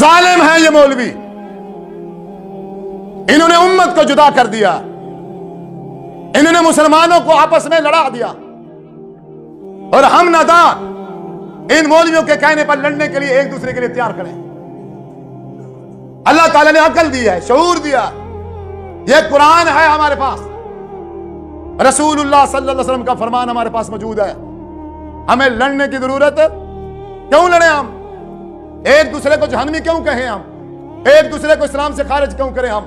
जालिम हैं ये मौलवी, इन्होंने उम्मत को जुदा कर दिया, इन्होंने मुसलमानों को आपस में लड़ा दिया। और हम नादान इन मौलवियों के कहने पर लड़ने के लिए एक दूसरे के लिए तैयार करें। अल्लाह ताला ने अकल दी है, शऊर दिया, यह कुरान है हमारे पास, रसूलुल्लाह सल्लल्लाहु अलैहि वसल्लम का फरमान हमारे पास मौजूद है। हमें लड़ने की जरूरत है? क्यों लड़े हम? एक दूसरे को जहन्नमी क्यों कहें हम? एक दूसरे को इस्लाम से खारिज क्यों करें हम?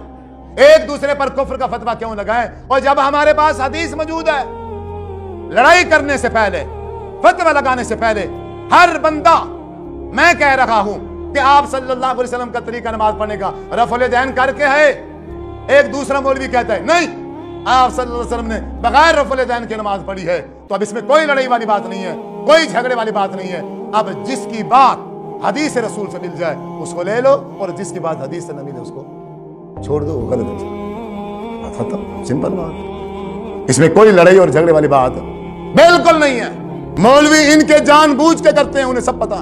एक दूसरे पर कुफ्र का फतवा क्यों लगाएं? और जब हमारे पास हदीस मौजूद है, लड़ाई करने से पहले, फतवा लगाने से पहले हर बंदा, मैं कह रहा हूं कि आप सल्लल्लाहु अलैहि वसल्लम का तरीका नमाज पढ़ने का रफ़ुल दैन करके है। एक दूसरा मौलवी कहता है नहीं, आप सल्लल्लाहु अलैहि वसल्लम ने बगैर रफ़ुल दैन की नमाज पढ़ी है। तो अब इसमें कोई लड़ाई वाली बात नहीं है, कोई झगड़े वाली बात नहीं है। अब जिसकी बात हदीस रसूल से मिल जाए उसको ले लो, और जिसकी बात हदीस से न मिले उसको छोड़ दो, वो गलत है। खत्म, सिंपल बात। इसमें कोई लड़ाई और झगड़े वाली बात बिल्कुल नहीं है। मौलवी इनके जानबूझ के करते हैं, उन्हें सब पता।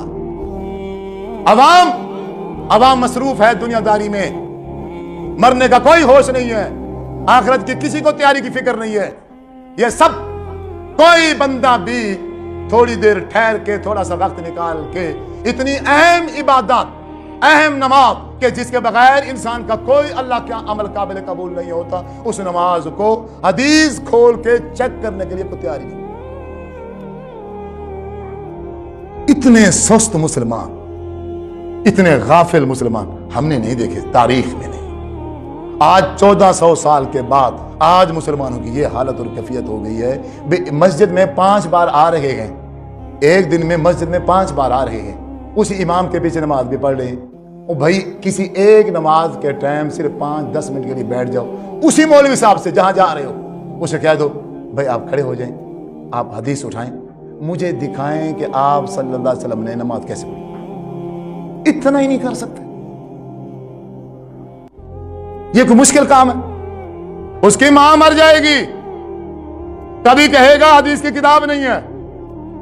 अवाम मसरूफ है दुनियादारी में, मरने का कोई होश नहीं है, आखिरत की किसी को तैयारी की फिक्र नहीं है। ये सब कोई बंदा भी थोड़ी देर ठहर के, थोड़ा सा वक्त निकाल के, इतनी अहम इबादत, अहम नमाज के जिसके बगैर इंसान का कोई अल्लाह का अमल काबिल कबूल नहीं होता, उस नमाज को हदीस खोल के चेक करने के लिए कोई तैयारी नहीं। इतने सुस्त मुसलमान, इतने गाफिल मुसलमान हमने नहीं देखे, तारीख में नहीं। आज 1400 साल के बाद आज मुसलमानों की ये हालत और कैफियत हो गई है। मस्जिद में 5 बार आ रहे हैं, एक दिन में मस्जिद में 5 बार आ रहे हैं, उसी इमाम के पीछे नमाज भी पढ़ रहे हैं। ओ भाई, किसी एक नमाज के टाइम सिर्फ 5-10 मिनट के लिए बैठ जाओ, उसी मौलवी साहब से जहां जा रहे हो उसे कह दो भाई आप खड़े हो जाएं, आप हदीस उठाएं, मुझे दिखाएं कि आप सल्लल्लाहु अलैहि वसल्लम ने नमाज कैसे पढ़ी। इतना ही नहीं कर सकते, ये कोई मुश्किल काम है? उसकी मां मर जाएगी, कभी कहेगा हदीस की किताब नहीं है,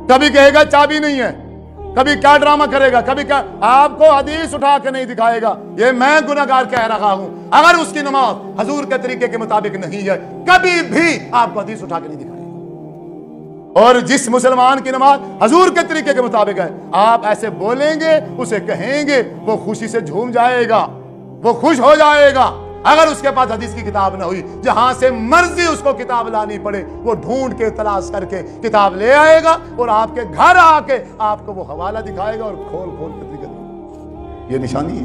कभी कहेगा चाबी नहीं है, कभी क्या ड्रामा करेगा, कभी क्या, आपको हदीस उठा के नहीं दिखाएगा। ये मैं गुनहगार कह रहा हूं, अगर उसकी नमाज हजूर के तरीके के मुताबिक नहीं है, कभी भी आपको हदीस उठा के नहीं दिखाएगा। और जिस मुसलमान की नमाज हजूर के तरीके के मुताबिक है, आप ऐसे बोलेंगे, उसे कहेंगे, वो खुशी से झूम जाएगा, वो खुश हो जाएगा। अगर उसके पास हदीस की किताब ना हुई, जहां से मर्जी उसको किताब लानी पड़े, वो ढूंढ के तलाश करके किताब ले आएगा और आपके घर आके आपको वो हवाला दिखाएगा और खोल खोल के दिखाएगा। ये निशानी है।